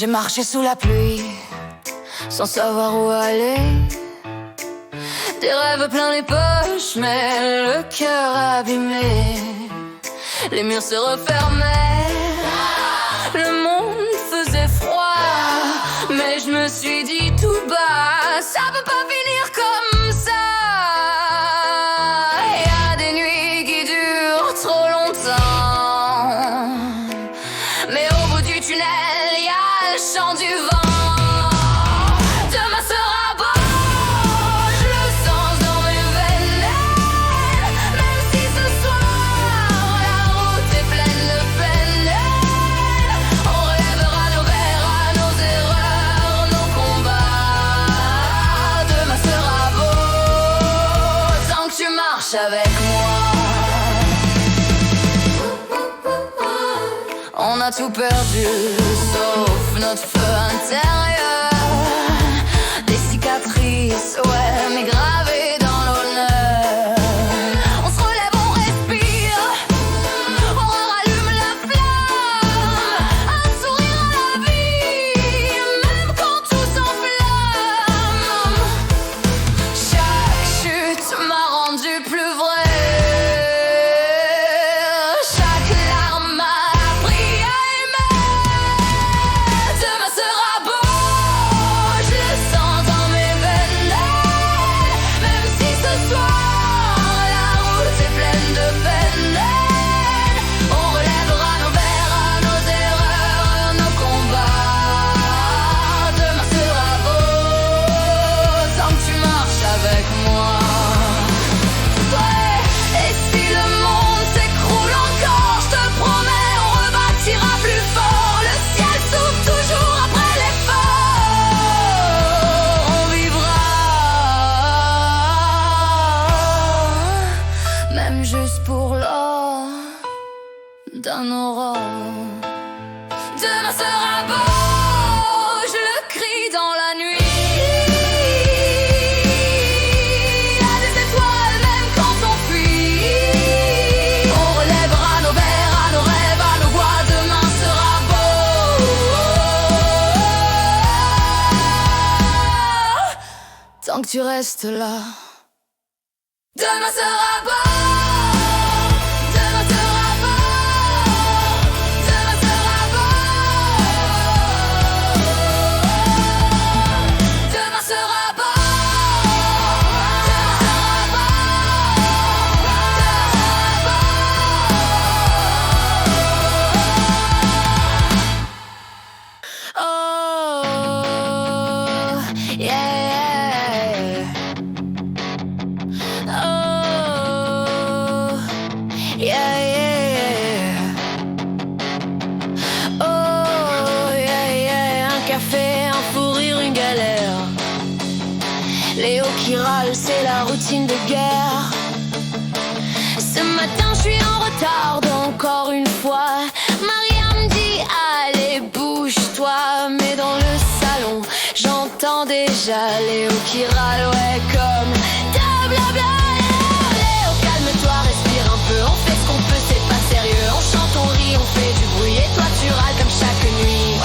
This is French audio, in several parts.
J'ai marché sous la pluie, sans savoir où aller. Des rêves plein les poches, mais le cœur abîmé. Les murs se refermaient, le monde faisait froid. Mais je me suis dit tout bas, ça peut pas finir comme ça. Y a des nuits qui durent trop longtemps, mais au bout du tunnel, y a le chant du vent. Demain sera beau, je le sens dans mes veines. Même si ce soir, la route est pleine de peine. On relèvera nos verres, nos erreurs, nos combats. Demain sera beau, tant que tu marches avec moi. On a tout perdu, sauf notre feu intérieur. Des cicatrices, ouais, mais gravées dans l'honneur. On se relève, on respire, on rallume la flamme. Un sourire à la vie, même quand tout s'enflamme. Chaque chute m'a rendu plus vrai. Chaque larme m'a appris à aimer. Demain sera beau, je le sens dans mes veines. Même si ce soir la route est pleine de peine. On relèvera nos verres, nos erreurs, nos combats. Demain sera beau, tant que tu marches avec moi. Ouais, et si le monde s'écroule encore, je te promets, on rebâtira plus fort. Le ciel s'ouvre toujours après l'effort. On vivra, même juste pour l'or d'un aurore. Demain sera beau, je le crie dans la nuit. Y a des étoiles même quand on fuit. On relèvera nos verres, à nos rêves, à nos voix. Demain sera beau, tant que tu restes là. Demain sera beau. Demain sera beau. Demain sera beau. Demain sera beau. Oh, yeah. Oh, yeah, yeah. Oh, yeah, yeah. Un café, un fou rire, une galère. Léo qui râle, c'est la routine de guerre. Ce matin, je suis en retard encore une fois. Maria me dit, allez, bouge-toi. Mais dans le salon, j'entends déjà Léo qui râle, ouais, comme ta blabla. Léo, calme-toi, respire un peu. On fait ce qu'on peut, c'est pas sérieux. On chante, on rit, on fait du bruit. Et toi, tu râles comme chaque nuit.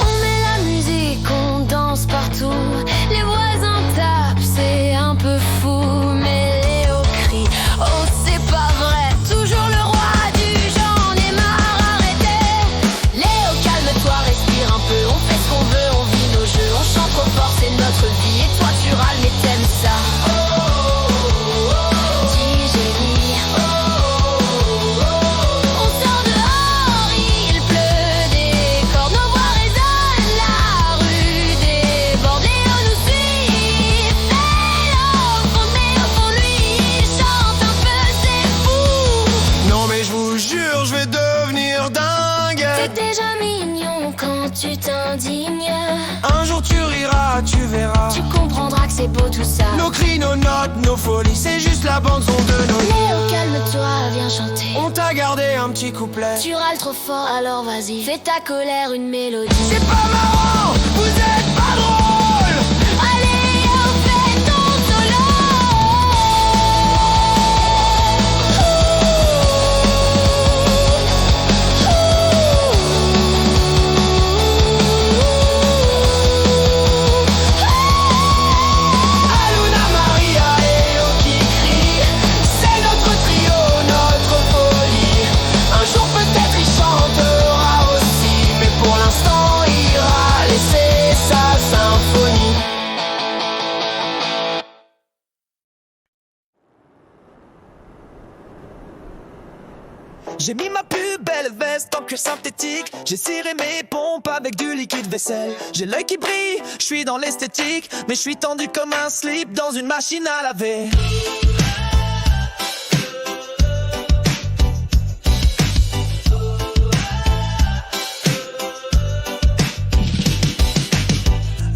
On met la musique, on danse partout. Les voisins tapent, c'est un peu fou. Mais Léo crie, oh c'est pas vrai. Toujours le roi du j'en ai marre, arrêtez. Léo, calme-toi, respire un peu. On fait ce qu'on veut, on vit nos jeux. On chante trop fort, c'est notre vie. Et toi tu râles, mais t'aimes ça. Dis génie. On sort dehors, il pleut des cordes. Nos voix résonnent, la rue déborde. Léo nous suit, fait au fond lui, il chante un peu, c'est fou. Non mais je vous jure, je vais devenir dingue. T'es déjà mignon quand tu t'indignes. Un jour tu riras, tu verras. Tu comprendras que c'est beau tout ça. Nos cris, nos notes, nos folies, c'est juste la bande-son de nos Léo, nuits. calme-toi, viens chanter. On t'a gardé un petit couplet. Tu râles trop fort, alors vas-y. Fais ta colère une mélodie. C'est pas marrant, vous êtes pas drôle. Allez, Léo, fais ton solo. J'ai mis ma plus belle veste en cuir synthétique. J'ai ciré mes pompes avec du liquide vaisselle. J'ai l'œil qui brille, je suis dans l'esthétique. Mais je suis tendu comme un slip dans une machine à laver.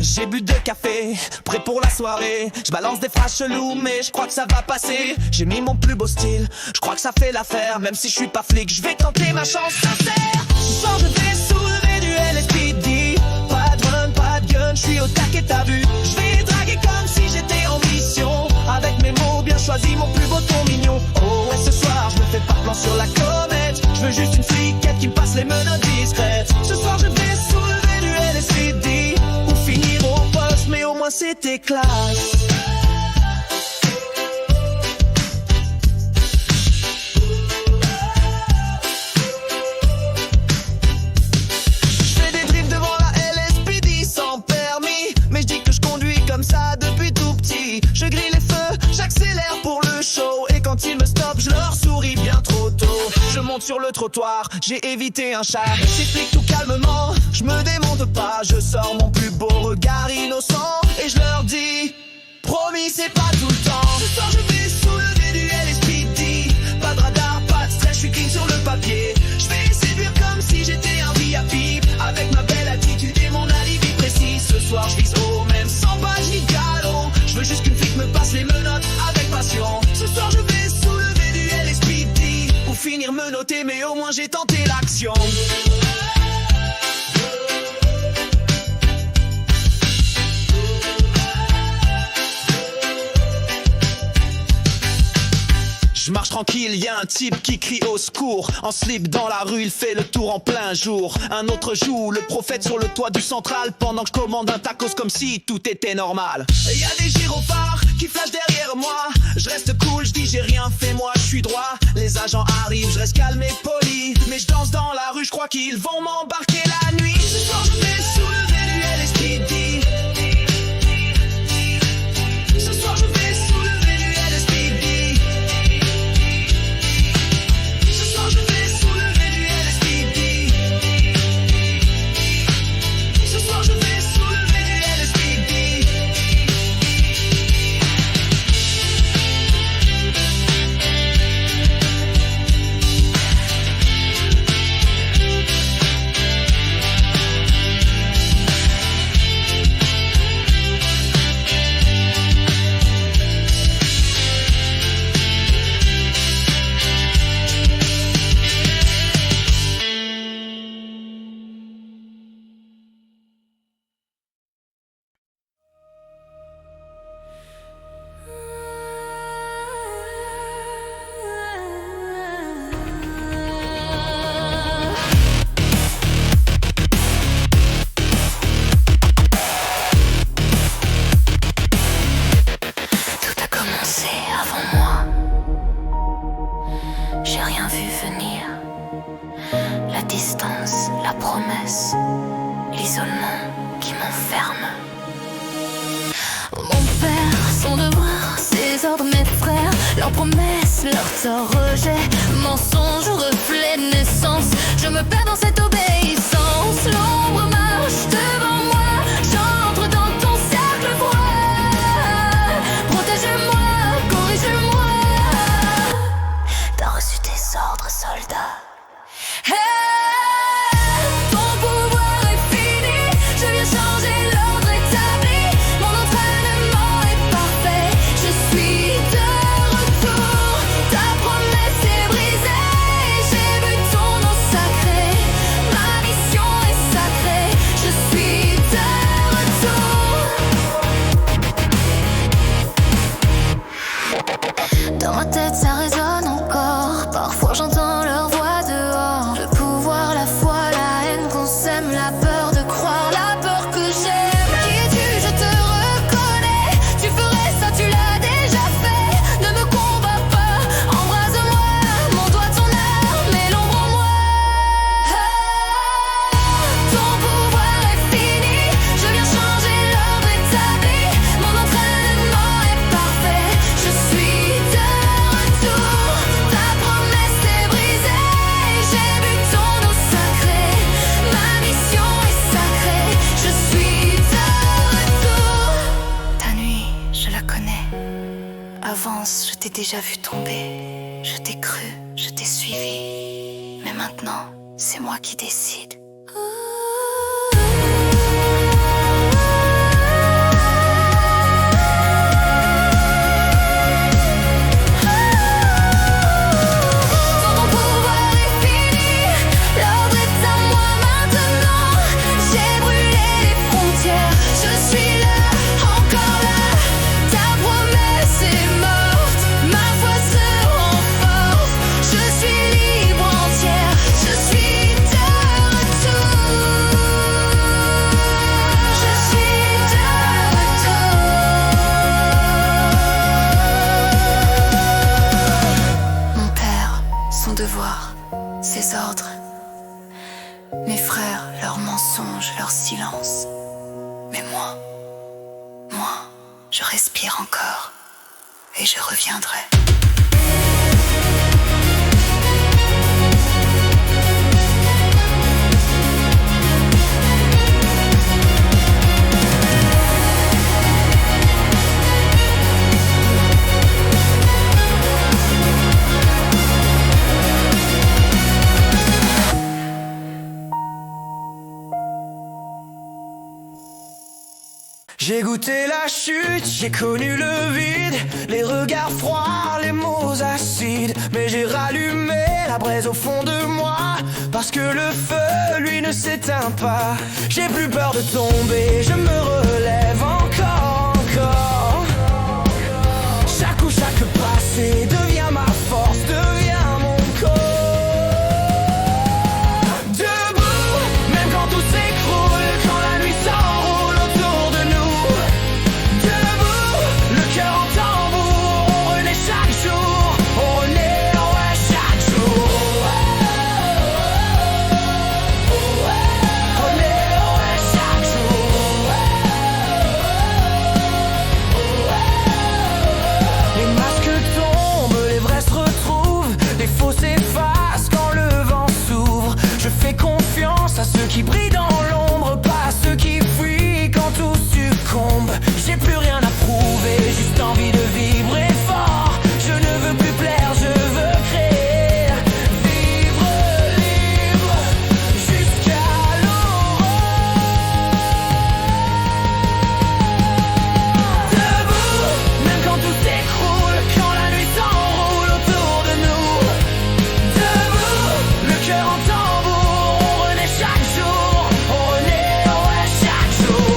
J'ai bu 2 cafés, prêt pour la soirée. Je balance des phrases cheloues, mais je crois que ça va passer. J'ai mis mon plus beau style, je crois que ça fait l'affaire. Même si je suis pas flic, je vais tenter ma chance sincère. Ce soir je vais soulever du LSPD. Pas de run, pas de gun, je suis au taquet, t'as vu. Je vais draguer comme si j'étais en mission. Avec mes mots bien choisis, mon plus beau ton mignon. Oh ouais, ce soir je me fais pas plan sur la comète. Je veux juste une fliquette qui me passe les menottes discrètes. Ce soir je vais soulever du LSPD. Finir au poste, mais au moins c'était classe. Je fais des drifts devant la LSPD sans permis, mais je dis que je conduis comme ça depuis tout petit. Je grille les feux, j'accélère pour le show, et quand ils me stoppent, je leur souris bien trop tôt. Je monte sur le trottoir, j'ai évité un chat. J'explique tout calmement, je me démonte pas. Je sors mon plus beau regard innocent et je leur dis: promis c'est pas tout le temps. Ce soir je vais soulever du LSPD. Pas de radar, pas de stress, je suis clean sur le papier. Je vais séduire comme si j'étais un VIP. Avec ma belle attitude et mon alibi précis. Ce soir je vise haut, même sans badge ni galon. Je veux juste qu'une flic me passe les menottes avec passion. Ce soir je vais soulever du LSPD. Pour finir me noter, mais au moins j'ai tenté l'action. Je marche tranquille, y'a un type qui crie au secours. En slip dans la rue, il fait le tour en plein jour. Un autre joue, le prophète sur le toit du central, pendant que je commande un tacos comme si tout était normal. Y'a des gyrophares qui flashent derrière moi. Je reste cool, je dis j'ai rien fait, moi je suis droit. Les agents arrivent, je reste calme et poli. Mais je danse dans la rue, je crois qu'ils vont m'embarquer la nuit. Ce soir je vais soulever du LSPD. Ce soir je vais soulever du LSPD. Je vais soulever du LSPD. Ce soir je vais soulever du LSPD. Leur rejet, mensonge, reflet de naissance. Je me perds dans cette obéissance. L'ombre marche devant moi. J'entre dans ton cercle froid. Protège-moi, corrige-moi. T'as reçu tes ordres, soldat. Hey, ton pouvoir est fini. Je viens changer l'ordre établi. Mon entraînement est parfait. Je suis de retour. Ta promesse est brisée. J'ai vu ton nom sacré. Ma t'ai déjà vu tomber, je t'ai cru, je t'ai suivi. Mais maintenant, c'est moi qui décide. Ses ordres, mes frères, leurs mensonges, leur silence. Mais moi, je respire encore et je reviendrai. J'ai goûté la chute, j'ai connu le vide, les regards froids, les mots acides. Mais j'ai rallumé la braise au fond de moi, parce que le feu, lui, ne s'éteint pas. J'ai plus peur de tomber, je me relève encore. Chaque coup, chaque passé devient ma force, devient mon corps. Debout, même quand tout s'écroule, quand la nuit s'enroule autour de nous. Le cœur en tambour, on renaît chaque jour, on renaît, ouais, chaque jour. Renaît, ouais, chaque jour. Les masques tombent, les vrais se retrouvent, les faux s'effacent quand le vent s'ouvre. Je fais confiance à ceux qui brillent dans l'ombre, pas à ceux qui fuient quand tout succombe. J'ai plus rien à prouver, juste envie de vibrer fort. Je ne veux plus plaire, je veux créer. Vivre libre jusqu'à l'aurore. Debout, même quand tout s'écroule, quand la nuit s'enroule autour de nous. Debout, le cœur en tambour, on renaît chaque jour, on renaît, ouais, chaque jour.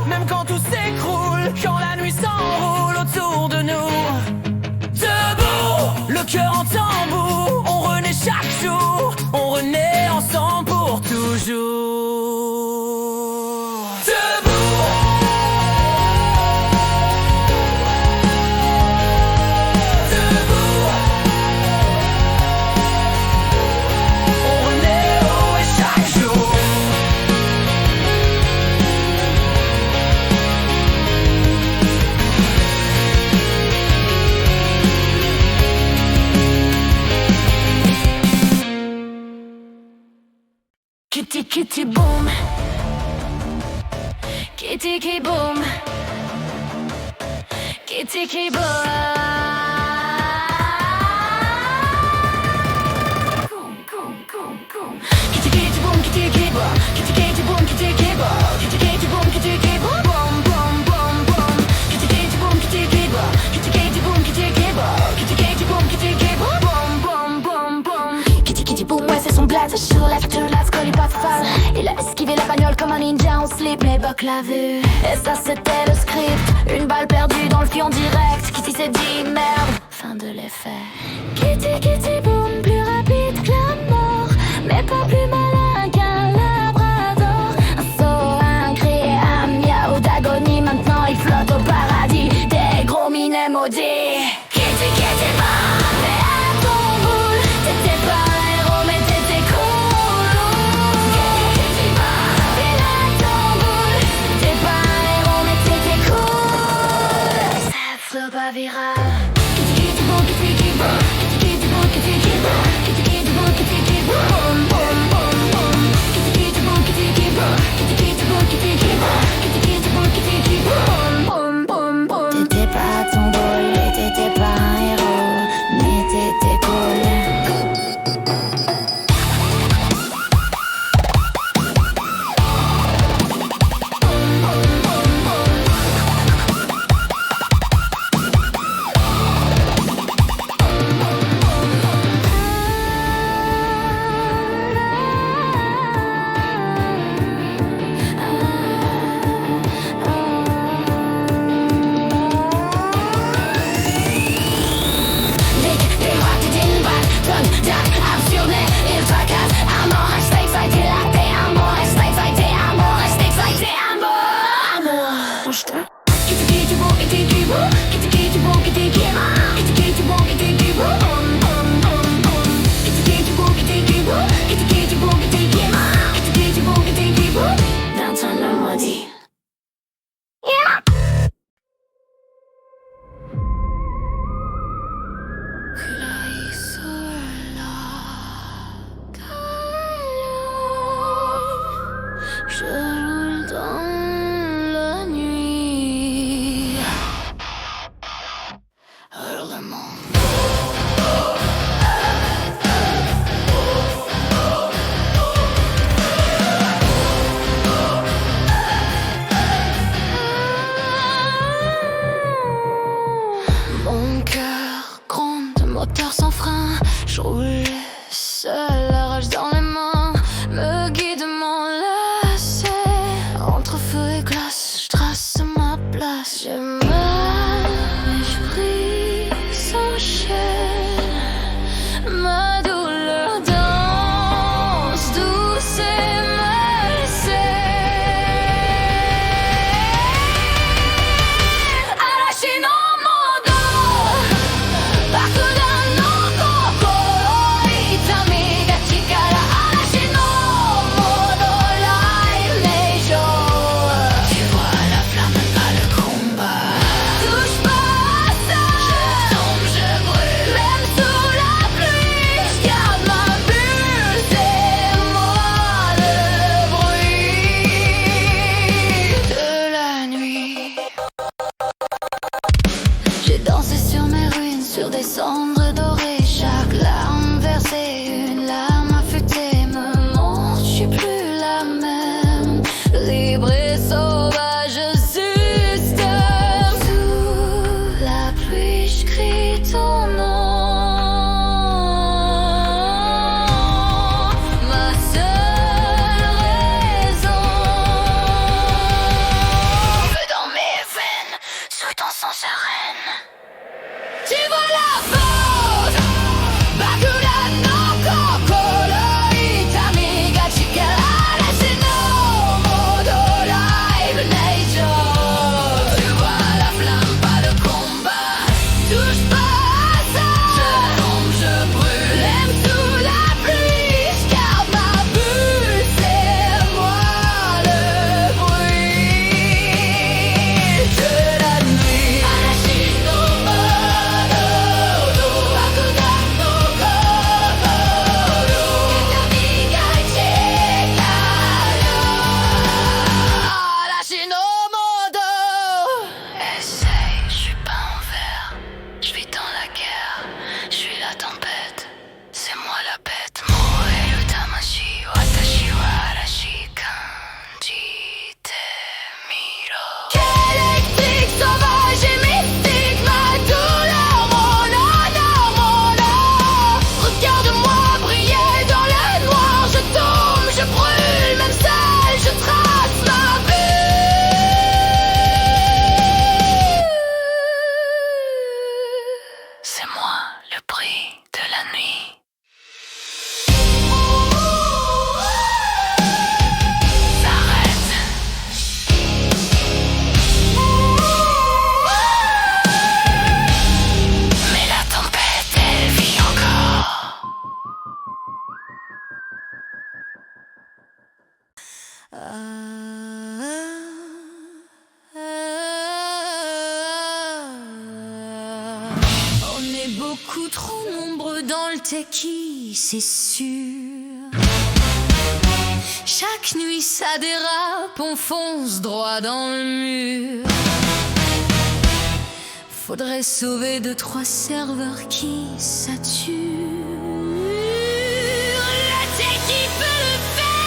Même quand tout s'écroule, quand la nuit s'enroule autour de nous. Debout, le cœur en tambour, on renaît chaque jour, on renaît ensemble pour toujours. Debout. Debout. On renaît, ouais, chaque jour. Kitty kitty boom, kitty kitty boom, kitty kitty boom. Kitty kitty boom, kitty kitty boom, kitty kitty boom, kitty kitty boom, kitty kitty boom, kitty kitty boom, boom boom boom boom. Kitty kitty boom, kitty kitty boom, kitty kitty boom, kitty kitty boom, kitty kitty boom, kitty kitty boom, boom boom boom boom. Kitty kitty boom, ouais c'est son blaze, she left to last, colle pas fall. Il a esquivé la bagnole comme un ninja en slip, mais Buck l'a vu. Et ça c'était le script, une balle perdue dans le fion direct. Kitty s'est dit merde, fin de l'effet. Kitty kitty boom, plus rapide que la mort, mais pas plus malin qu'un labrador. Un saut, un cri, un miaou d'agonie. Maintenant il flotte au paradis des gros minets maudits. Kitty kitty boom, mais à ton boule, t'es verra. T'étais pas ton rôle, t'étais pas un héros, mais t'étais cool. Je roule dans la nuit. Hurlement. beaucoup trop nombreux dans le techie, c'est sûr. Chaque nuit ça dérape, on fonce droit dans le mur. Faudrait sauver 2-3 serveurs qui saturent. Le techie peut le faire,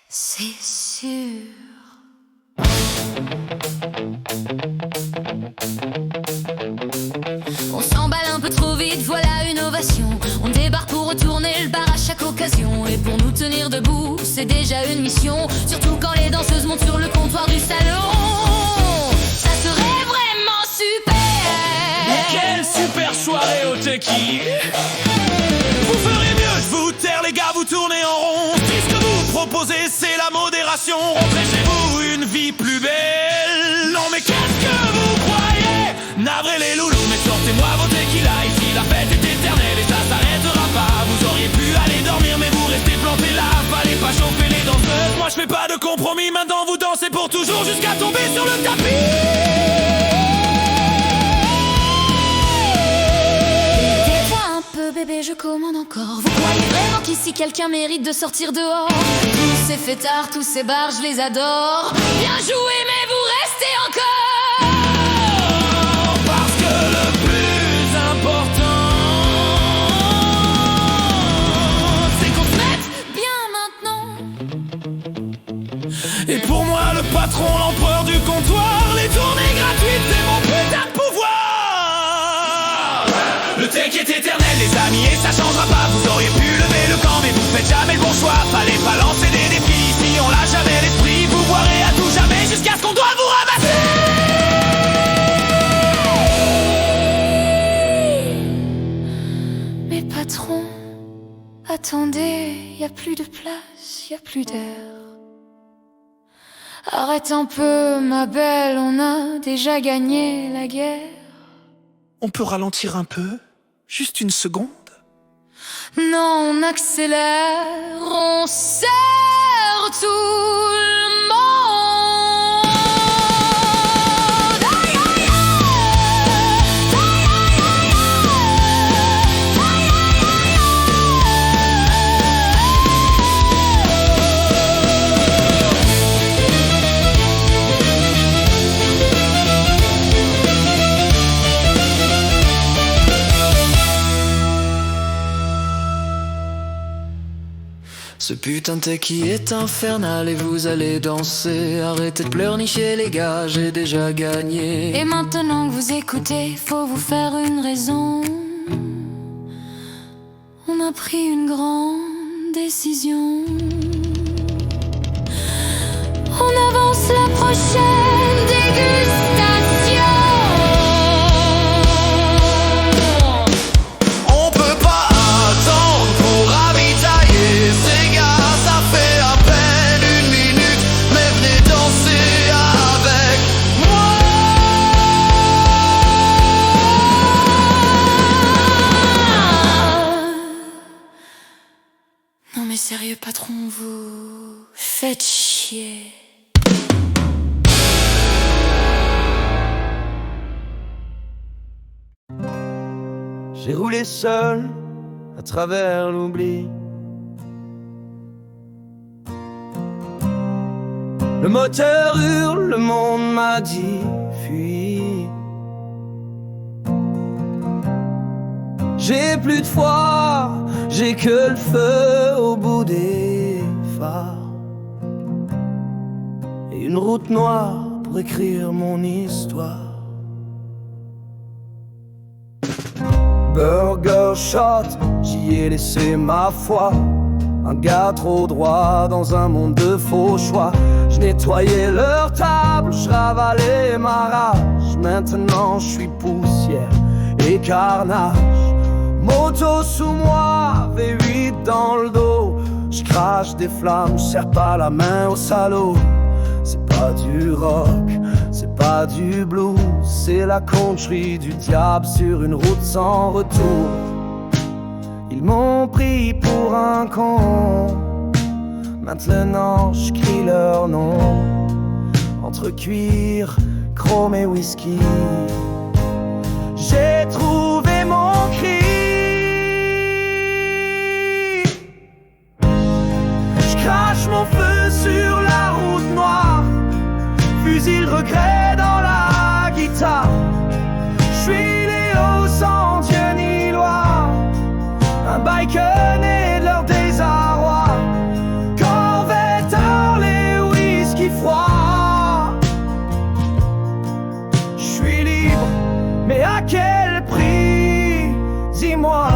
c'est sûr. On s'emballe un peu trop vite, voilà une ovation. On débarque pour retourner le bar à chaque occasion. Et pour nous tenir debout, c'est déjà une mission. Surtout quand les danseuses montent sur le comptoir du salon. Ça serait vraiment super. Mais quelle super soirée au Techie. Vous ferez mieux de vous taire les gars, vous tournez en rond. Si ce que vous proposez c'est la modération, rentrez chez vous, une vie plus belle. Non mais qu'est-ce que vous croyez? Navrez les loulous, mais sortez-moi vos tequilas. Ici la fête est éternelle et ça s'arrêtera pas. Vous auriez pu aller dormir mais vous restez plantés là. Fallait pas chauffer les danseuses. Moi je fais pas de compromis, maintenant vous dansez pour toujours jusqu'à tomber sur le tapis. Bébé, je commande encore. Vous croyez vraiment qu'ici quelqu'un mérite de sortir dehors? Tous ces fêtards, tous ces bars, je les adore. Bien joué, mais vous restez encore. Parce que le plus important, c'est qu'on se mette bien maintenant. et pour moi le patron, l'empereur du comptoir, les tournées gratuites, c'est mon putain de pouvoir. Le tech est éternel les amis et ça changera pas. Vous auriez pu lever le camp mais vous faites jamais le bon choix. Fallait pas lancer des défis, si on lâche jamais l'esprit. Vous boirez à tout jamais jusqu'à ce qu'on doit vous ramasser. Mais patron, attendez, y a plus de place, y a plus d'air. Arrête un peu ma belle, on a déjà gagné la guerre. On peut ralentir un peu? Juste une seconde? Non, on accélère, on serre tout le monde. Aïe, aïe, aïe. Aïe, aïe, aïe. Aïe, Ce putain de techie est infernal et vous allez danser. Arrêtez de pleurnicher les gars, j'ai déjà gagné. et maintenant que vous écoutez, faut vous faire une raison. On a pris une grande décision. On avance la prochaine dégustation. On peut pas attendre pour ravitailler ces gars, ça fait à peine 1 minute, mais venez danser avec moi. Non mais sérieux patron, vous faites chier. J'ai roulé seul à travers l'oubli. Le moteur hurle, le monde m'a dit fuis. J'ai plus de foi, j'ai que le feu au bout des phares. Et une route noire pour écrire mon histoire. Burger shot, j'y ai laissé ma foi. Un gars trop droit dans un monde de faux choix. Je nettoyais leur table, je ravalais ma rage. Maintenant je suis poussière et carnage. Moto sous moi, V8 dans le dos. Je crache des flammes, je serre pas la main au salaud. C'est pas du rock, c'est pas du blues, c'est la country du diable sur une route sans retour. Ils m'ont pris pour un con, maintenant je crie leur nom. En entre cuir, chrome et whisky. J'ai trouvé mon cri. Je crache mon feu sur la route noire, fusil le regret dans la guitare. Je suis Léo sans Dieu ni loi, un biker né de leur désarroi. Corvette, Harley, whisky froid. Je suis libre, mais à quel prix? Dis-moi.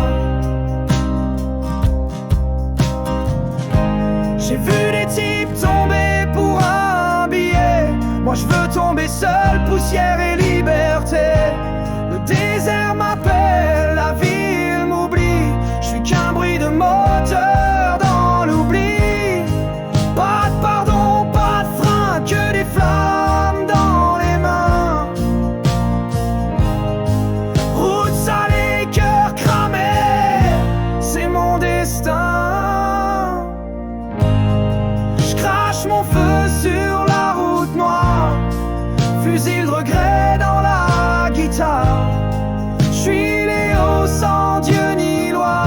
J'ai vu des types tomber pour un billet. Moi je veux tomber seul, poussière et liberté. Le désert m'appelle, la ville m'oublie. Je suis qu'un bruit de moteur dans l'oubli. Pas de pardon, pas de frein, que des flammes dans les mains. Route salée, cœur cramé, c'est mon destin. Je crache mon feu sur la route noire, fusil de regret dans la guitare. Je suis Léo sans Dieu ni loi,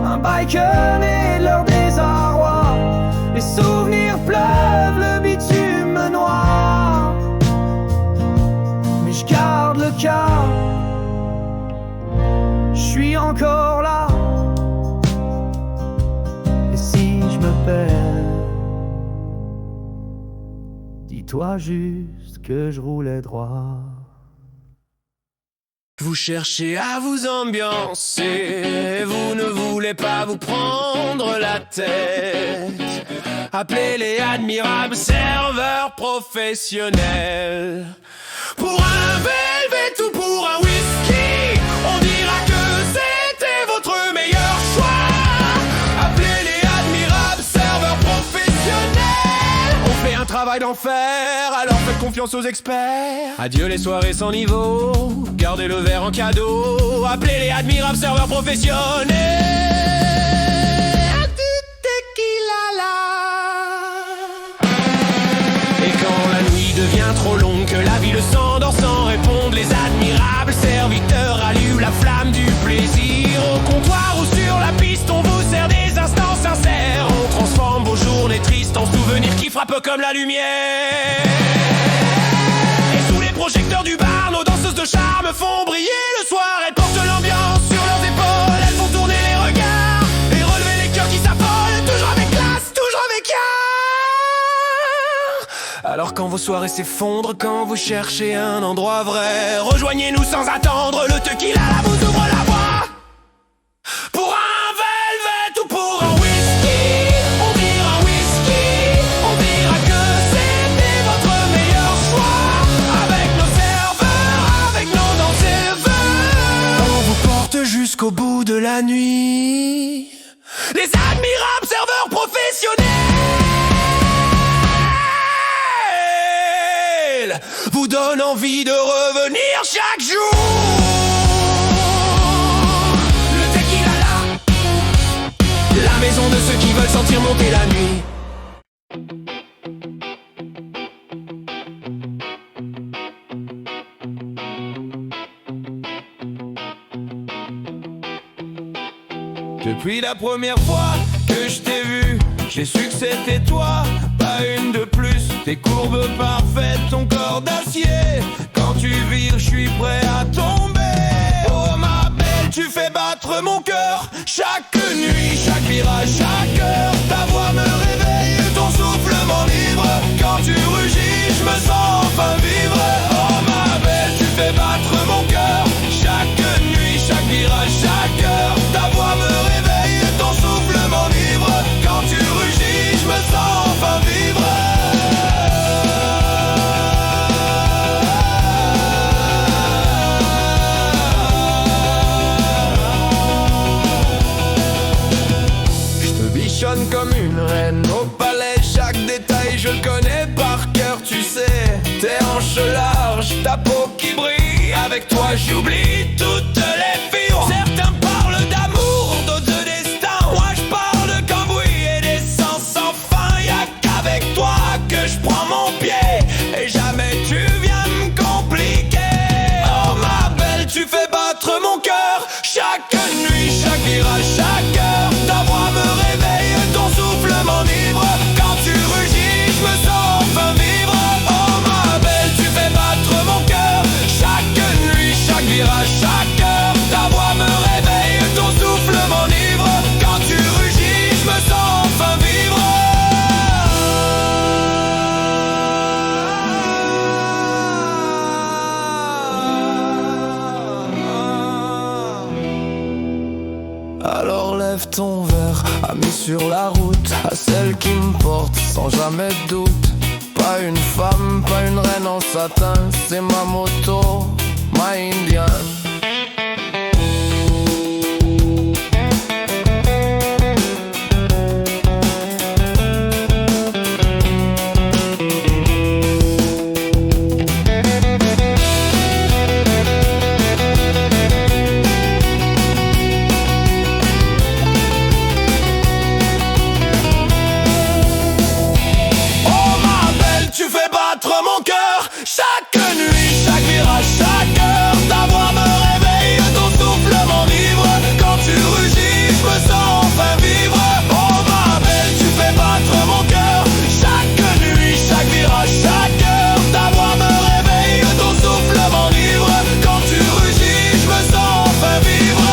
un biker né de leur désarroi. Les souvenirs pleuvent, le bitume noir, mais je garde le cap. Je suis encore là. Et si je me perds, dis-toi juste que je roulais droit. Vous cherchez à vous ambiancer, vous ne voulez pas vous prendre la tête. Appelez les admirables serveurs professionnels. Pour un velvet ou pour un whisky, on dira que c'était votre meilleur choix. Appelez les admirables serveurs professionnels. On fait un travail d'enfer, alors faites confiance aux experts. Adieu les soirées sans niveau, gardez le verre en cadeau. Appelez les admirables serveurs professionnels. Du tequila là. Et quand la nuit devient trop longue, que la ville s'endort sans répondre, les admirables serviteurs allument la flamme du plaisir. Au comptoir ou sur la piste, on vous sert des instants sincères. On transforme vos journées tristes en souvenirs qui frappent comme la lumière. Et sous les projecteurs du bar, nos danseuses de charme font briller le soir. Elles portent l'ambiance sur leurs épaules, elles font tourner les regards et relever les cœurs qui s'affolent. Toujours avec classe, toujours avec art. Alors quand vos soirées s'effondrent, quand vous cherchez un endroit vrai, rejoignez-nous sans attendre, le tequila là vous ouvre la voie. Pour un velvet ou pour un whisky, on dira whisky, on dira que c'était votre meilleur choix. Avec nos serveurs, avec nos danseurs, on vous porte jusqu'au bout de la nuit. Les admirables serveurs professionnels vous donnent envie de revenir chaque jour. Le tequila là, la maison de ceux qui veulent sentir monter la nuit. Depuis la première fois que je t'ai vu, j'ai su que c'était toi, pas une de plus. Tes courbes parfaites, ton corps d'acier. Quand tu vires, je suis prêt à tomber. Oh ma belle, tu fais battre mon cœur. Chaque nuit, chaque virage, chaque heure. Ta voix me réveille, ton souffle m'enivre. Quand tu rugis, je me sens enfin vivre. Oh ma belle, tu fais battre mon cœur. Chaque nuit, chaque virage, chaque heure. Ta voix me réveille, ton souffle m'enivre. Quand tu rugis, je me sens enfin vivre. Comme une reine au palais, chaque détail je le connais par cœur, tu sais. Tes hanches larges, ta peau qui brille, avec toi j'oublie toutes les filles. Certains parlent d'amour, d'autres de destin. Moi je parle de cambouis et d'essence sans fin. Y'a qu'avec toi que je prends mon pied. sur la route, à celle qui me porte sans jamais de doute. Pas une femme, pas une reine en satin, c'est ma moto, ma indienne. Mon cœur, chaque nuit, chaque virage, chaque heure, ta voix me réveille, ton souffle m'enivre. Quand tu rugis, je me sens enfin vivre. Oh ma belle, tu fais battre mon cœur. Chaque nuit, chaque virage, chaque heure, ta voix me réveille, ton souffle m'enivre. Quand tu rugis, je me sens enfin vivre.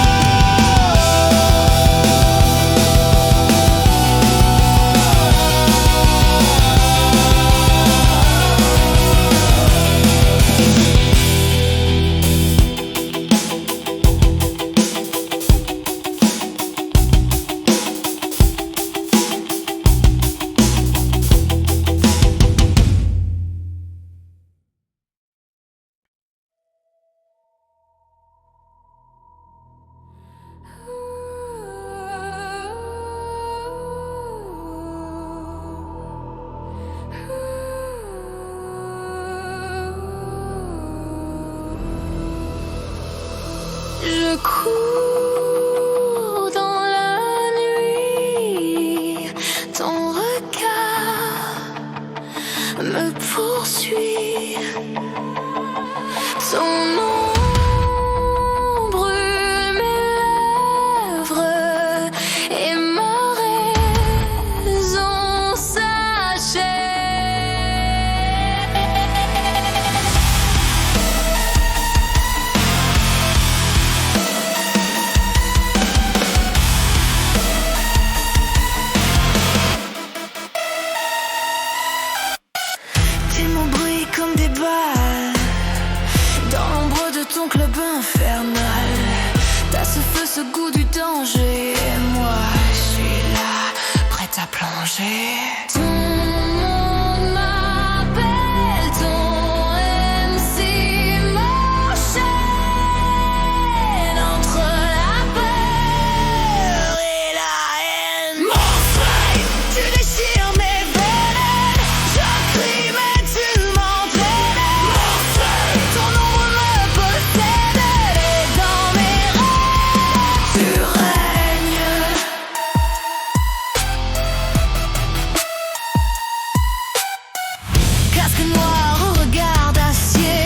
Je cours dans la nuit, ton regard me poursuit, ton nom brûle mes lèvres et ma raison s'achève. Tes mots brillent comme des balles dans l'ombre de ton club infernal. T'as ce feu, ce goût du danger, et moi je suis là, prête à plonger. Ton monde m'appelle, ton MC m'enchaîne entre la peur et la haine. Mon feuille, tu déchires mes veines, je crie mais tu m'entraînes. Mon feuille, ton ombre me possède et dans mes rêves tu règnes. Casque noir au regard d'acier,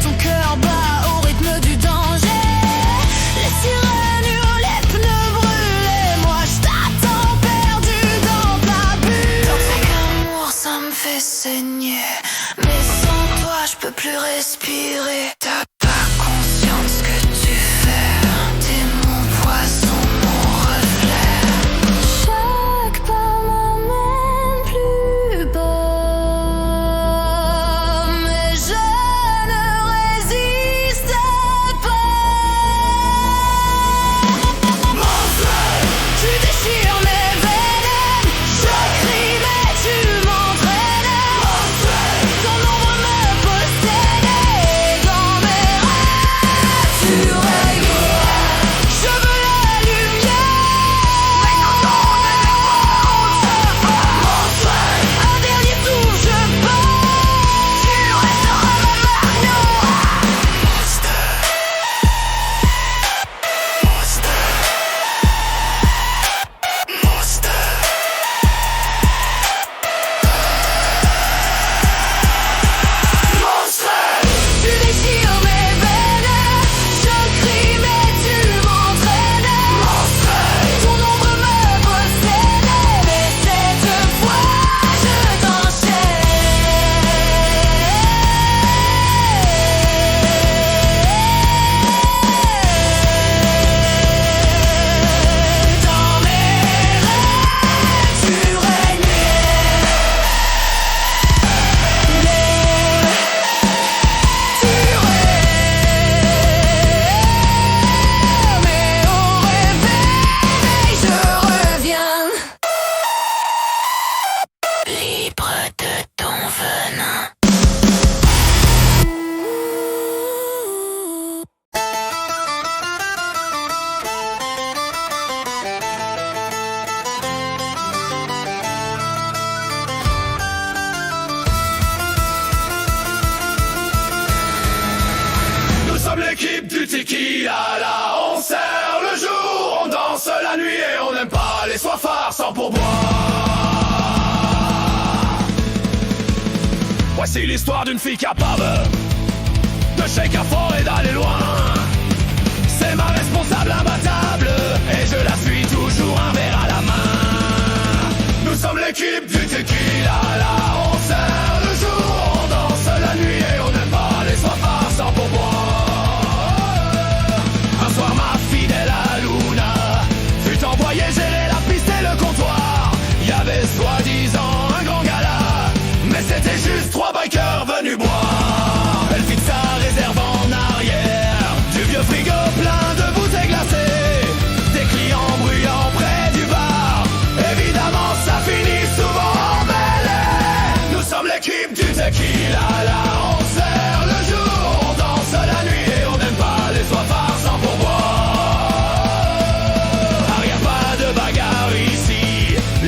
ton cœur bat au rythme du danger. Les sirènes hurlent, les pneus brûlent et moi je t'attends perdu dans ta bulle. Toxique amour, ça me fait saigner, mais sans toi je peux plus respirer. T'as pas conscience que tu fais, t'es mon poison, mon reflet. Chaque pas m'amène plus bas, mais je ne résiste pas. Mon feu, tu déchires mes veines, je crie mais tu m'entraînes. Mon feu, ton ombre me possède et dans mes sans pourboire. Voici l'histoire d'une fille capable de shaker fort et d'aller loin. C'est ma responsable imbattable et je la suis toujours un verre à la main. Nous sommes l'équipe du tequila, là on sert le jour, on danse la nuit et on n'aime pas les soifards sans pourboire. Un soir ma fidèle Aluna fut envoyée gérer la piste et le comptoir. Y'avait soi-disant un grand gala, mais c'était juste 3 bikers venus boire. Elle fit sa réserve en arrière du vieux frigo plein de bouteilles glacées, des clients bruyants près du bar. Évidemment ça finit souvent en mêlée. Nous sommes l'équipe du tequila, là on sert le jour, on danse la nuit et on n'aime pas les soifards sans pourboire. Ah, y a pas de bagarre ici,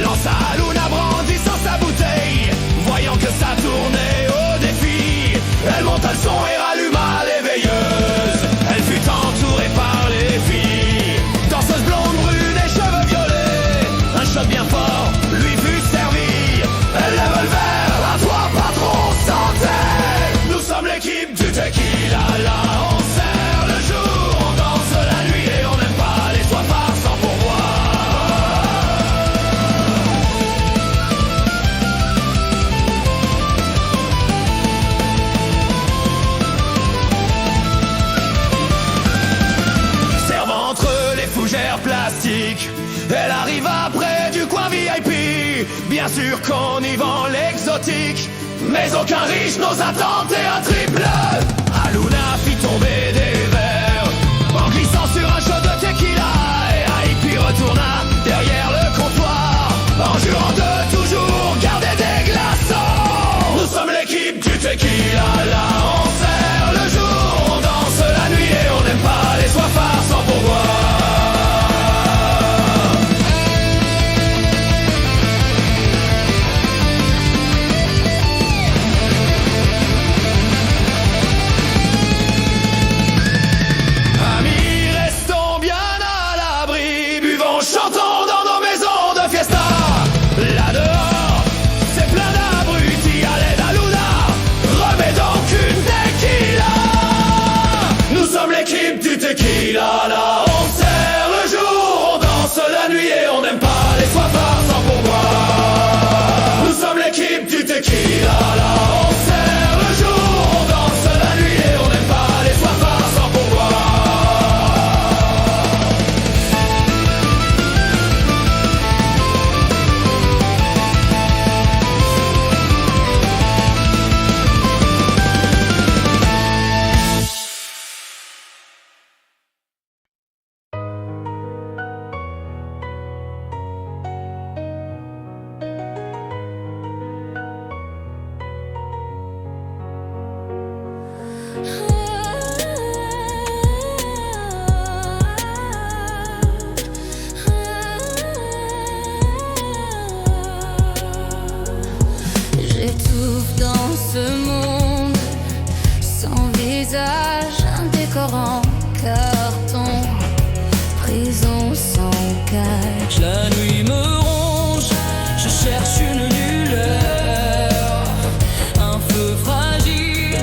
lance à Luna brandissant sa bouteille. Voyant que ça tournait au défi, elle monta le son et ralluma les veilleuses. Elle fut entourée par les filles, danseuses blondes, brunes et cheveux violets. Un choc bien fort lui fut servi, elle lève le verre, à toi patron, santé. Nous sommes l'équipe du tequila, là on sert le jour, on danse la nuit et on n'aime pas les soifards sans pourboire. Servant entre les fougères plastiques, elle arrive après du coin VIP. Bien sûr qu'on y vend l'exotique, mais aucun riche n'ose tenter un triple. Aluna fit tomber des verres en glissant sur un shot de tequila, et Haïpi retourna derrière le comptoir en jurant de toujours garder des glaçons. Nous sommes l'équipe du tequila, là on sert le jour, on danse la nuit et on n'aime pas les soifards sans pourboire. Amis, restons bien à l'abri, buvons, chantons dans nos maisons de fiesta. Là dehors, c'est plein d'abrutis, à l'aide à Luna, remets donc une tequila. Nous sommes l'équipe du tequila, là on sert le jour, on danse la nuit et on n'aime pas les soifards sans pourboire. Nous sommes l'équipe du tequila, là on sert le jour, on danse la nuit et on n'aime pas les soifards sans pourboire. J'étouffe dans ce monde sans visage, un décor en carton, prison sans cage. La nuit me ronge, je cherche une lueur, un feu fragile,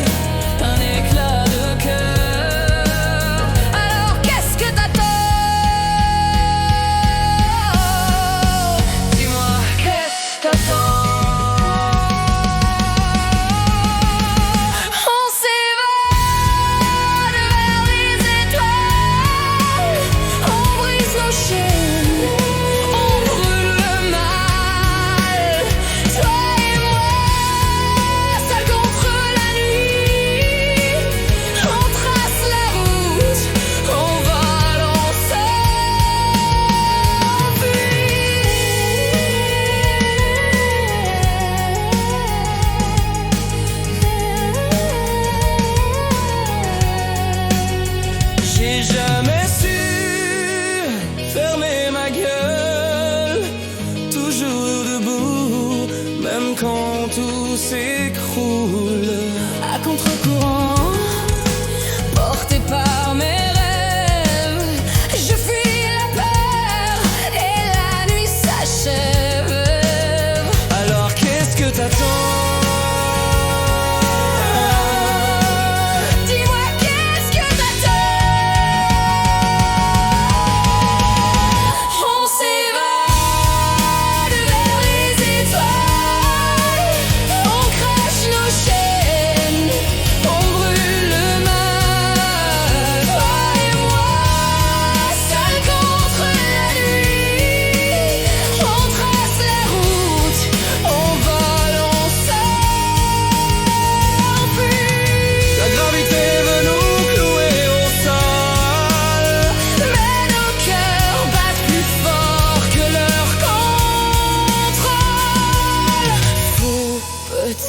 un éclat de cœur. Alors qu'est-ce que t'attends? Dis-moi, qu'est-ce que t'attends? On s'évade vers les étoiles, on brise nos chaînes, on brûle le mal. Toi et moi, seuls contre la nuit, on trace la route, on vole, on s'enfuit. J'ai jamais su fermer ma gueule, toujours debout, même quand tout s'écroule. À contre-courant, porté par mes rêves, je fuis la peur et la nuit s'achève.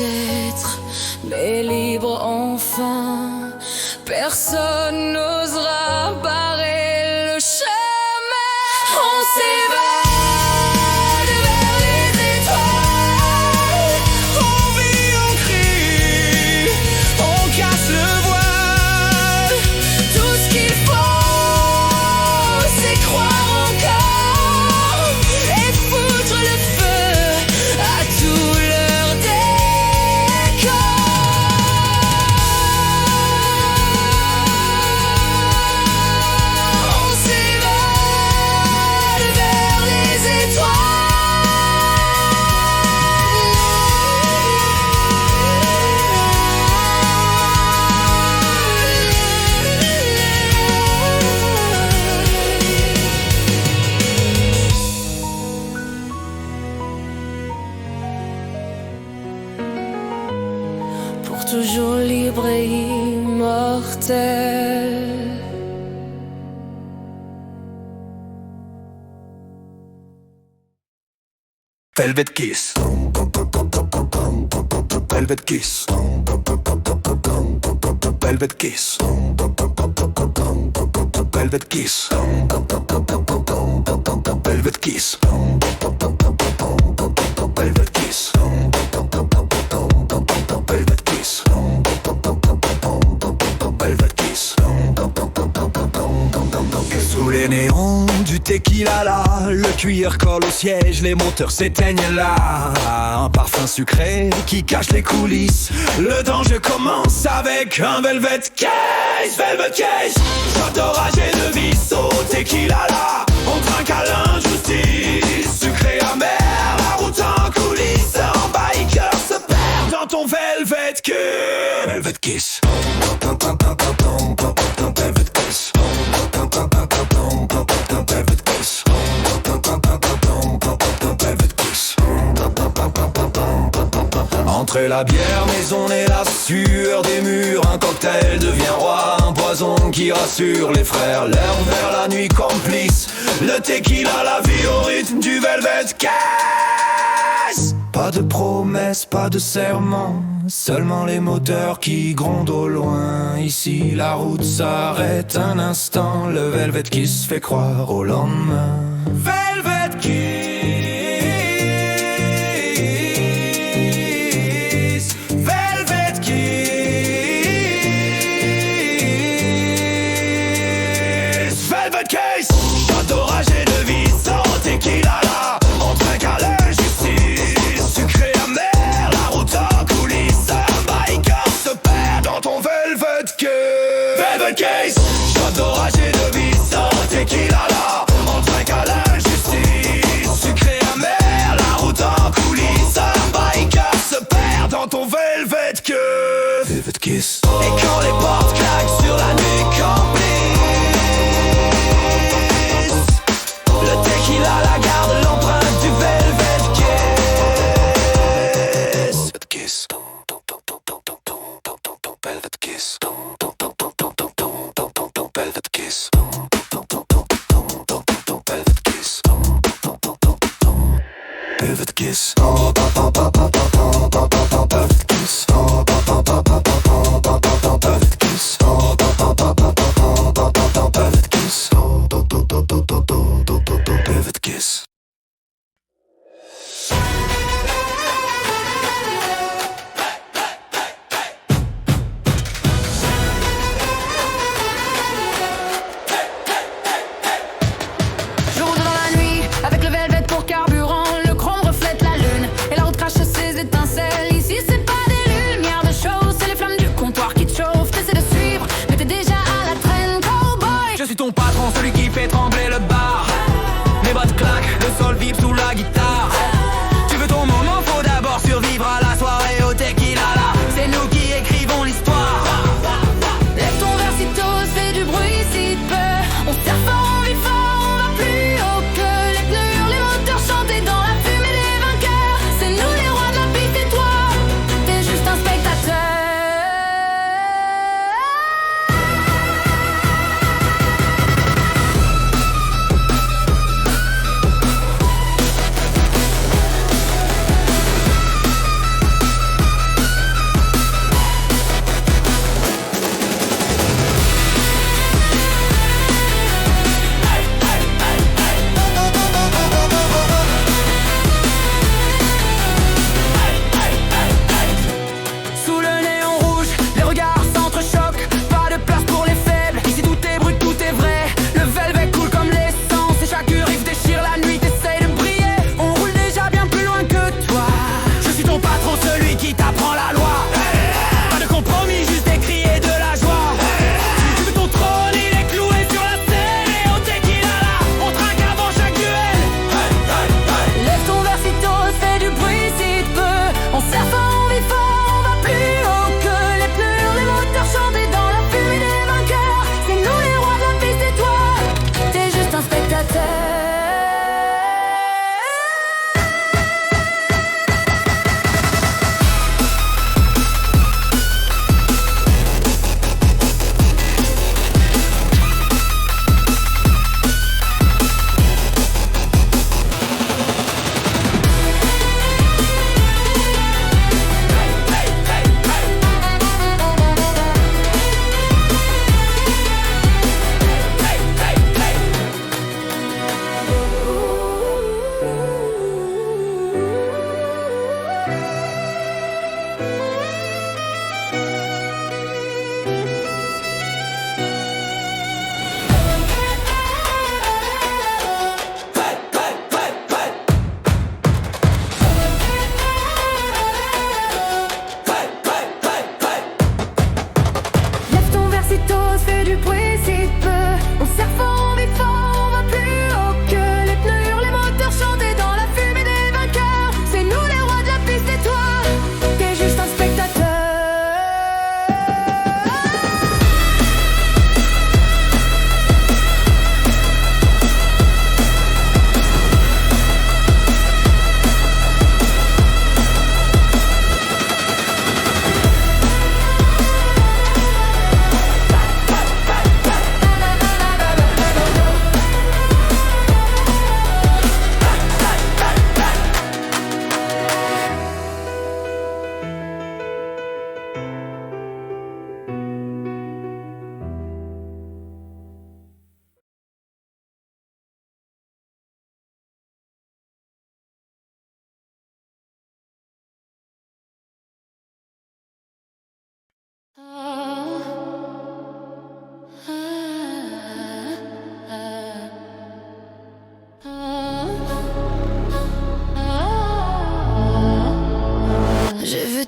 peut-être, mais libre enfin. Personne n'osera barrer le chemin. On s'évade vers les étoiles. On vit, on crie, on casse le voile. Tout ce qu'il faut, c'est croire encore et foutre le feu à tout leur décor. On s'évade vers les étoiles. Pour toujours libre et immortel. Velvet Kiss. Velvet Kiss. Velvet Kiss. Velvet Kiss. Velvet Kiss. Velvet Kiss. Velvet Kiss. Velvet Kiss. Sous les néons du tequila là, le cuir colle au siège, les moteurs s'éteignent là. Un parfum sucré qui cache les coulisses. Le danger commence avec un Velvet Case. Velvet Case. Shot d'orage et de vis au tequila là. On trinque à l'injustice, sucré amer. La route en coulisses, en biker se perd dans ton Velvet Kiss. Velvet Kiss. Velvet Kiss. Velvet Kiss. Velvet Kiss. Entre la bière, maison et la sueur des murs, un cocktail devient roi, un poison qui rassure les frères. L'air vers la nuit complice, le tequila, la vie au rythme du Velvet Kiss. Pas de promesses, pas de serment, seulement les moteurs qui grondent au loin. Ici la route s'arrête un instant, le Velvet Kiss fait croire au lendemain. Velvet Kiss. Velvet Kiss. Velvet Kiss. Shot d'orage et de vis au tequila là. On trinque à l'injustice, sucré amer. La route en coulisses, un biker se perd dans ton Velvet Kiss. Velvet Kiss. Shot d'orage et de vis au tequila là. On trinque à l'injustice, sucré amer. La route en coulisses, un biker se perd dans ton Velvet Kiss. Velvet Kiss. Et quand les portes claquent sur la nuit complice, le tequila la garde, l'empreinte du Velvet Kiss. Velvet Kiss. Velvet Kiss. Velvet Kiss. Velvet Kiss. Velvet Kiss. Velvet Kiss. Velvet Kiss. Velvet Kiss. Je roule dans la nuit avec le Velvet pour carburant. Le chrome reflète la lune et la route crache ses étincelles. Ici c'est pas des lumières de show, c'est les flammes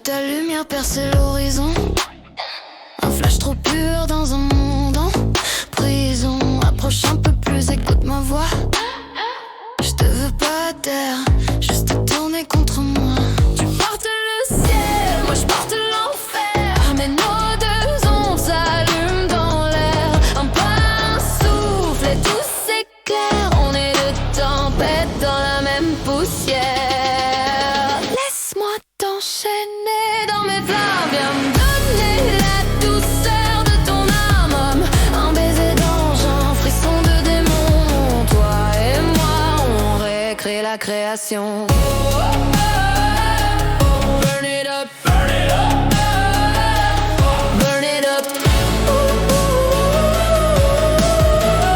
ta lumière percer l'horizon. Un flash trop pur dans un monde en prison. Approche un peu plus, écoute ma voix. Je te veux pas à terre, juste te tourner contre moi. Tu portes le ciel, moi je porte l'enfer. Mais nos deux ondes s'allument dans l'air. Un pas, un souffle et tout s'éclaire. On est deux tempêtes dans la même poussière. Laisse-moi t'enchaîner dans mes flammes. Viens me donner la douceur de ton âme. Un baiser d'ange, un frisson de démon. Toi et moi, on récrée la création. Burn it up, burn it up, burn it up.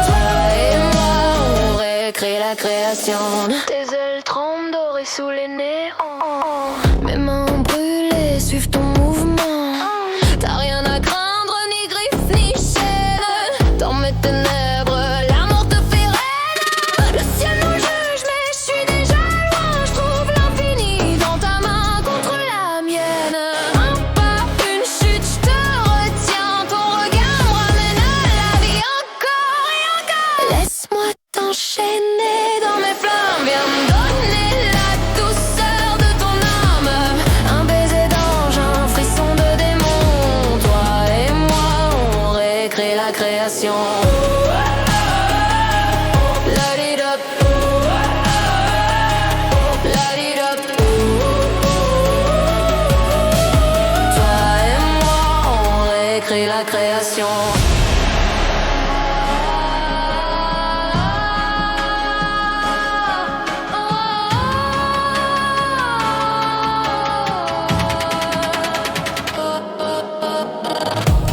Toi et moi, on récrée la création. Tes ailes tremblent dorées sous les néons. Mes mains brûlées suivent ton mouvement. T'as rien à craindre, ni griffes, ni chaînes. Dans mes ténèbres, l'amour te fait reine. Le ciel nous juge, mais je suis déjà loin. Je trouve l'infini dans ta main contre la mienne. Un pas, une chute, je te retiens. Ton regard me ramène à la vie encore et encore. Laisse-moi t'enchaîner dans mes flammes. Viens me donner la douceur de ton âme. Un baiser d'ange, un frisson de démon. Toi et moi, on récrée la création. Light it up, light it up. Toi et moi, on récrée la création.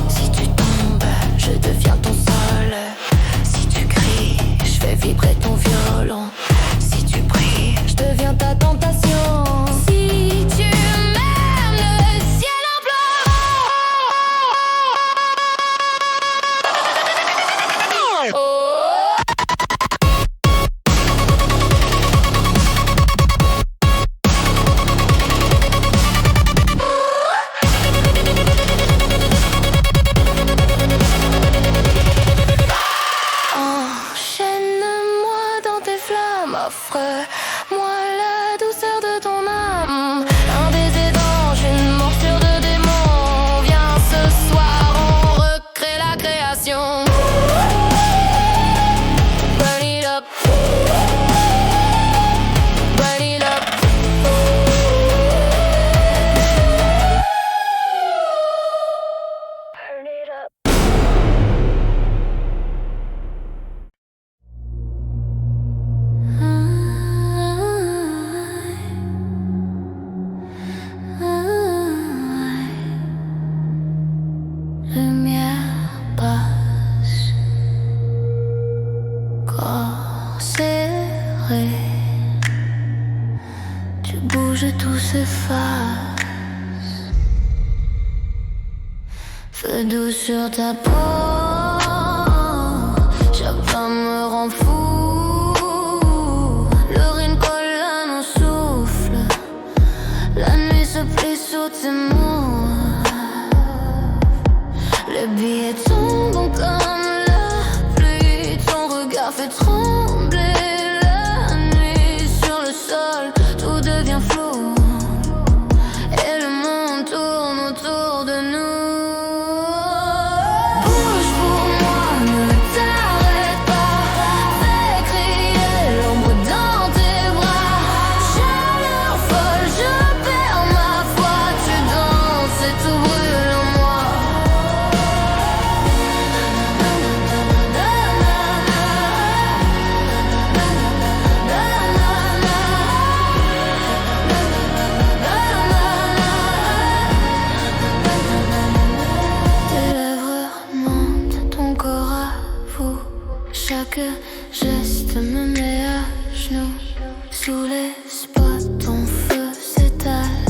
Si tu tombes, je deviens ton sol. Si tu cries, je fais vibrer ton violon. Si tu pries, je deviens ta tentation. Si tu m'aimes, le ciel implore. Enchaîne-moi dans tes flammes, offre-moi la douceur de ton âme. Un baiser d'ange, une morsure de démon. Viens ce soir, on recrée la création. Burn it up, burn it up. Burn it up. Lumière basse, corps serré. Tu bouges, tout s'efface. Feu doux sur ta peau. Chaque pas me rend fou. L'urine colle à nos souffles. La nuit se plie sous tes mots. Les billets tombent comme la pluie. Ton regard fait trembler la nuit. Sur le sol, tout devient flou. Et le monde tourne autour de nous. Bouge pour moi, ne t'arrête pas. Fais crier l'ombre dans tes bras. Chaleur folle, je perds ma foi. Tu danses et tout brûle en moi. Tes lèvres montent, ton corps avoue. Chaque geste me met à genoux. Sous les spots, ton feu s'étale.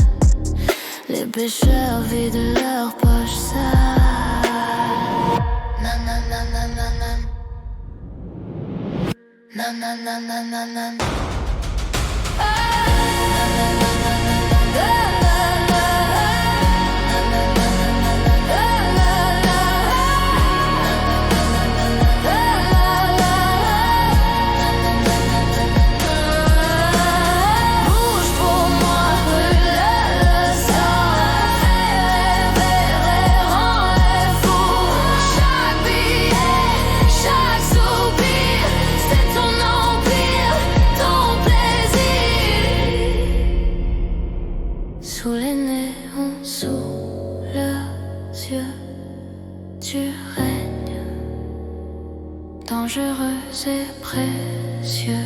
Les pêcheurs vident leurs poches sales. Nananananan. Nananananan. Ah, nananananan. Sous les néons, sous leurs yeux, tu règnes, dangereuse et précieuse.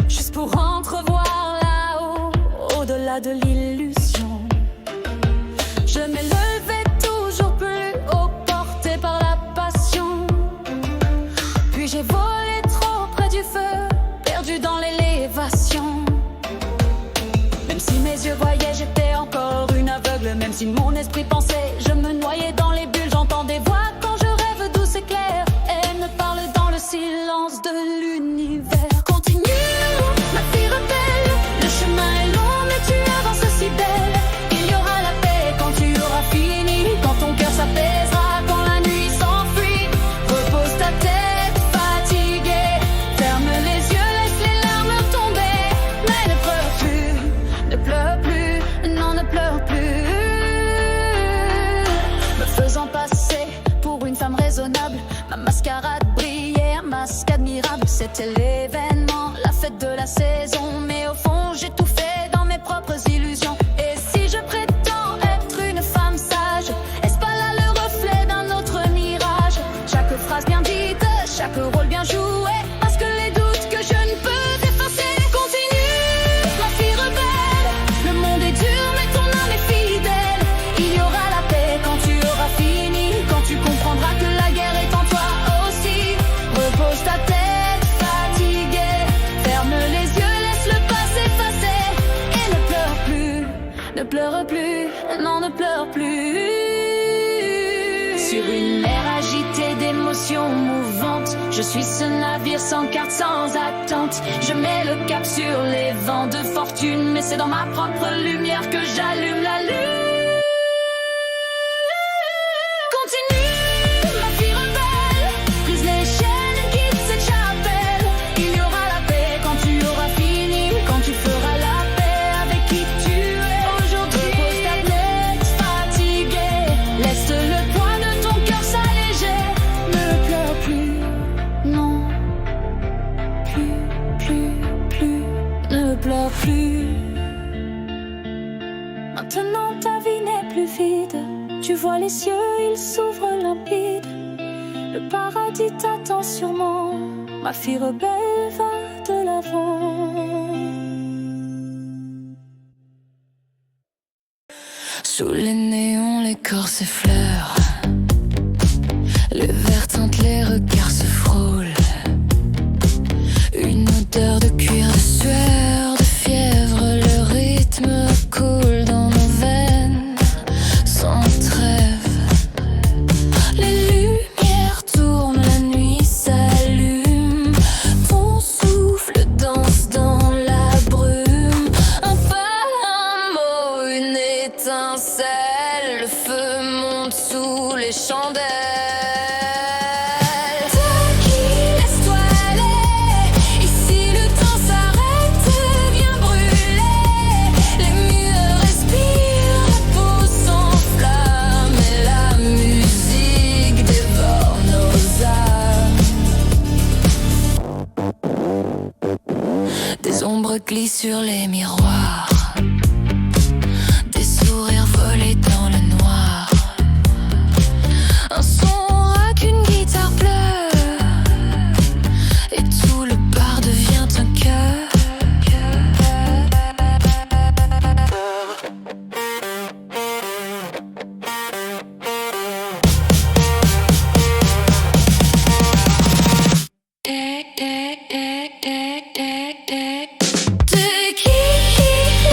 Juste pour entrevoir là-haut, au-delà de l'illusion. Je m'élevais toujours plus haut, porté par la passion. Puis j'ai volé trop près du feu, perdu dans l'élévation. Même si mes yeux voyaient, j'étais encore une aveugle. Même si mon esprit pensait, je me noyais dans les bulles. J'entends des voix quand je rêve douce et claire. Elle me parle dans le silence de l'univers. Continue, ma fille rebelle. Le chemin est long, mais tu avances si belle. Il y aura la paix quand tu auras fini. Quand ton cœur s'apaisera, quand la nuit s'enfuit. Repose ta tête fatiguée. Ferme les yeux, laisse les larmes tomber. Mais ne pleure plus, ne pleure plus. Non, ne pleure plus. Me faisant passer pour une femme raisonnable, ma mascarade brillait, un masque admirable. C'était l'événement, la fête de la saison. Mais au fond, j'ai tout fait dans mes propres illusions. Et si je prétends être une femme sage, est-ce pas là le reflet d'un autre mirage? Chaque phrase bien dite, chaque rôle bien joué, parce que les doutes que je ne peux effacer. Continue, ma fille rebelle. Le monde est dur, mais ton âme est fidèle. Il y aura la paix quand tu auras fini. Quand tu comprendras que la guerre est en toi aussi. Repose ta tête fatiguée. Ferme les yeux, laisse le passé passer. Et ne pleure plus, ne pleure plus. Non, ne pleure plus. Sur une mer agitée d'émotions mouvantes, je suis ce navire sans carte, sans attente. Je mets le cap sur les vents de fortune, mais c'est dans ma propre lumière que j'allume la lune. Continue, ma fille rebelle. Brise les chaînes et quitte cette chapelle. Il y aura la paix quand tu auras fini. Quand tu feras la paix avec qui tu es. Aujourd'hui, repose ta tête fatiguée. Laisse le poids de ton cœur s'alléger. Ne pleure plus, non. Plus, ne pleure plus. Maintenant ta vie n'est plus vide. Tu vois les cieux, ils s'ouvrent limpides. Le paradis t'attend sûrement. Ma fille rebelle va de l'avant. Sous les néons, les corps s'effleurent. Le vert teinte, les regards se frôlent. Une odeur de cuir, de sueur, de fièvre. Le rythme coule dans nos veines sans trêve. Les lumières tournent, la nuit s'allume. Ton souffle danse dans la brume. Un pas, un mot, une étincelle. Le feu monte sous les chandelles. Laisse-toi aller. Ici le temps s'arrête, viens brûler. Les murs respirent, la peau s'enflamme. Et la musique dévore nos âmes. Des ombres glissent sur les miroirs. Des sourires volés dans le noir. Un son rock, une guitare pleure. Et tout le bar devient un cœur. Te quitte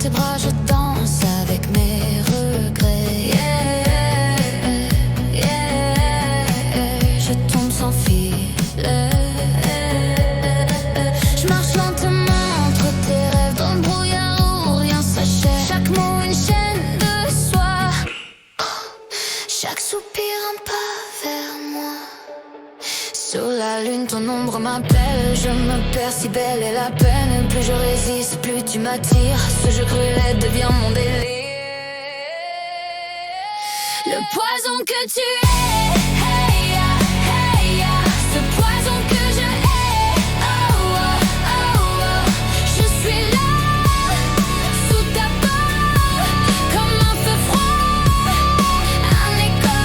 tes bras, je danse avec mes regrets. Je tombe sans fil. Je marche lentement entre tes rêves dans le brouillard où rien s'achève. Chaque mot une chaîne de soie. Chaque soupir un pas vers moi. Sous la lune, ton ombre m'appelle. Je me perds si belle est la peine. Plus je résiste, plus tu m'attires. Ce jeu cruel devient mon délire. Le poison que tu es, hey, hey, ce poison que je hais, oh, oh, oh, oh. Je suis là, sous ta peau, comme un feu froid, un écho,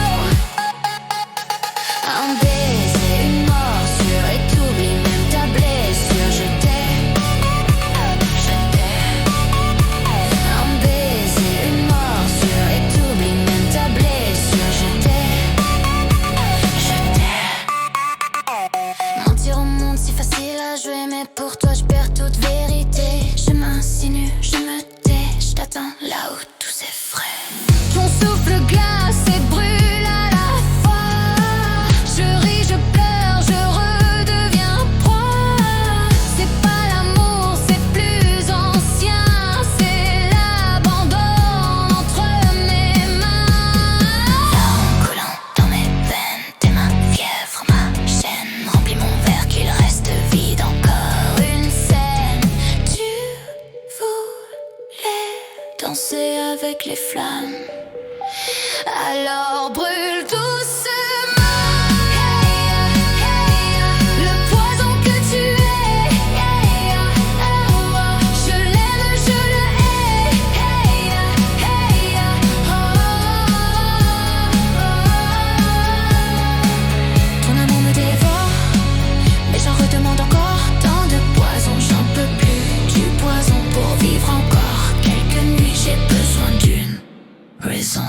un baiser, une morsure, et t'oublies même ta blessure. Je t'aime, un baiser, une morsure, et t'oublies même ta blessure. Je t'aime. Mentir au monde, si facile à jouer, mais pour toi je perds toute vérité. Je m'insinue, je me tais, je t'attends là où tout s'effraie. Ton souffle glace et brûle à la fois. Je ris, je pleure, je redeviens proie. C'est pas l'amour, c'est plus ancien. C'est l'abandon entre mes mains. Larmes coulant dans mes veines, tes mains fièvre, ma chaîne remplit mon verre qu'il reste vide. Encore une scène. Tu voulais danser avec les flammes. Alors brûle doucement. Le poison que tu es, je l'aime, je le hais. Ton amour me dévore, mais j'en redemande encore. Tant de poison, j'en peux plus. Du poison pour vivre encore quelques nuits. J'ai besoin d'une raison.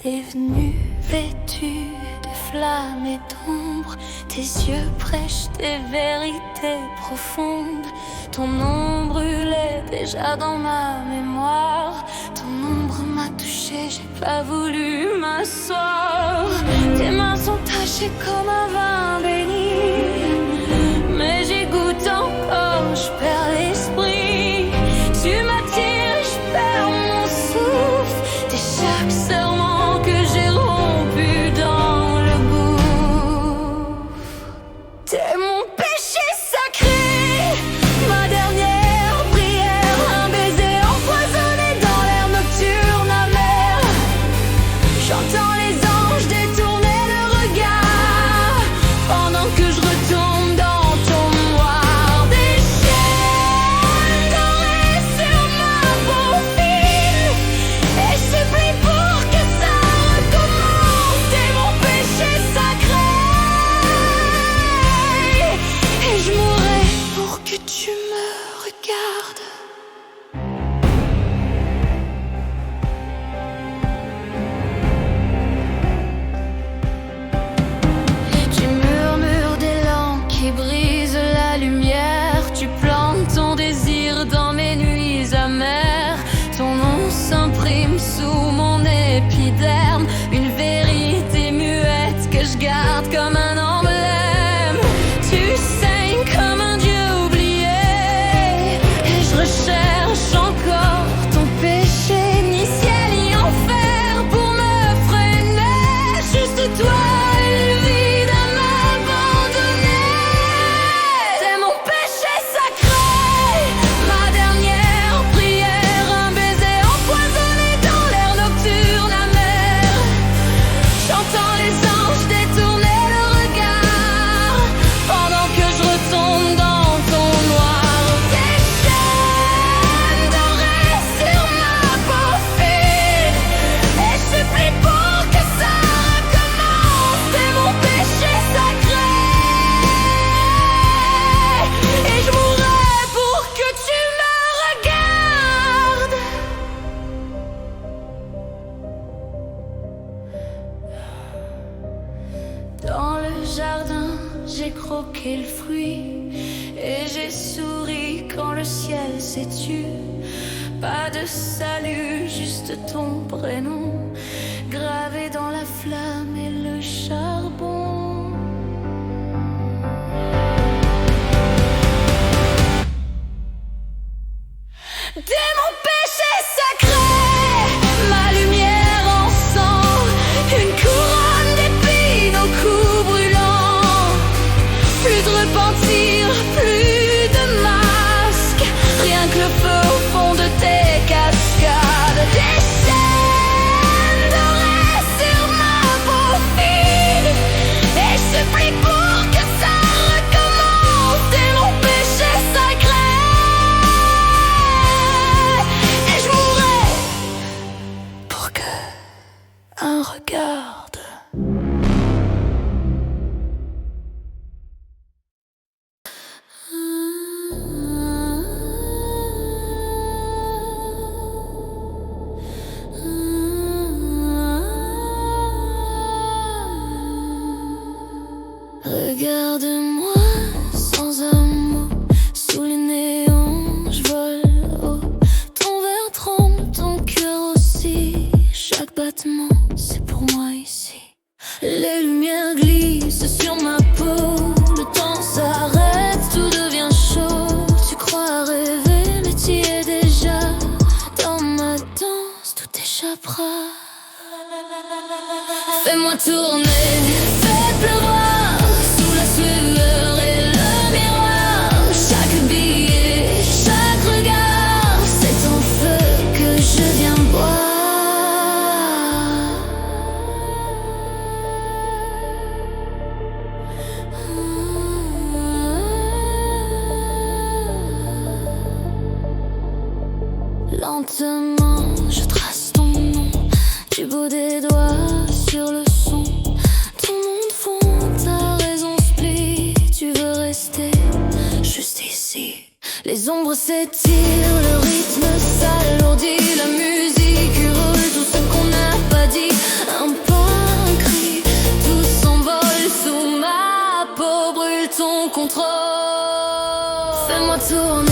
T'es venu vêtu de flammes et d'ombre. Tes yeux prêchent des vérités profondes. Ton nom brûlait déjà dans ma mémoire. Ton ombre m'a touché, j'ai pas voulu m'asseoir. Tes mains sont tachées comme un vin béni, mais j'y goûte encore, je perds l'esprit. Tu m'attires, je perds mon souffle. T'es chaque serment que j'ai rompu dans le gouffre. T'es mon péché sacré, ma dernière prière. Un baiser empoisonné dans l'air nocturne amer. J'entends les anges détourner le regard pendant que je retourne pluie et j'ai souri quand le ciel s'est tu. Pas de salut, juste ton prénom gravé dans la flamme et le charbon. Dès mon péché sacré, ma lumière en sang, une couronne d'épines au cou brûlant. Plus de repentir, plus de masque, rien que le feu au fond de tes cascades. Des chaînes dorées sur ma peau fine, et je supplie pour que ça recommence. Dès mon péché sacré, et je mourrai pour que un regarde. Regarde-moi sans un mot, sous les néons, je vole haut. Ton verre tremble, ton cœur aussi. Chaque battement, c'est pour moi ici. Les lumières glissent sur ma peau. Le temps s'arrête, tout devient chaud. Tu crois rêver, mais tu es déjà. Dans ma danse, tout échappera. Fais-moi tourner, fais pleuvoir. Sous la sueur et le miroir, chaque billet, chaque regard, c'est ton feu que je viens boire. Lentement, je trace ton nom, du bout des doigts sur le son. Ton monde fond, ta raison split. Tu veux rester juste ici. Les ombres s'étirent, le rythme s'alourdit. La musique hurle tout ce qu'on n'a pas dit. Un pas, un cri, tout s'envole sous ma peau. Brûle ton contrôle. Fais-moi tourner.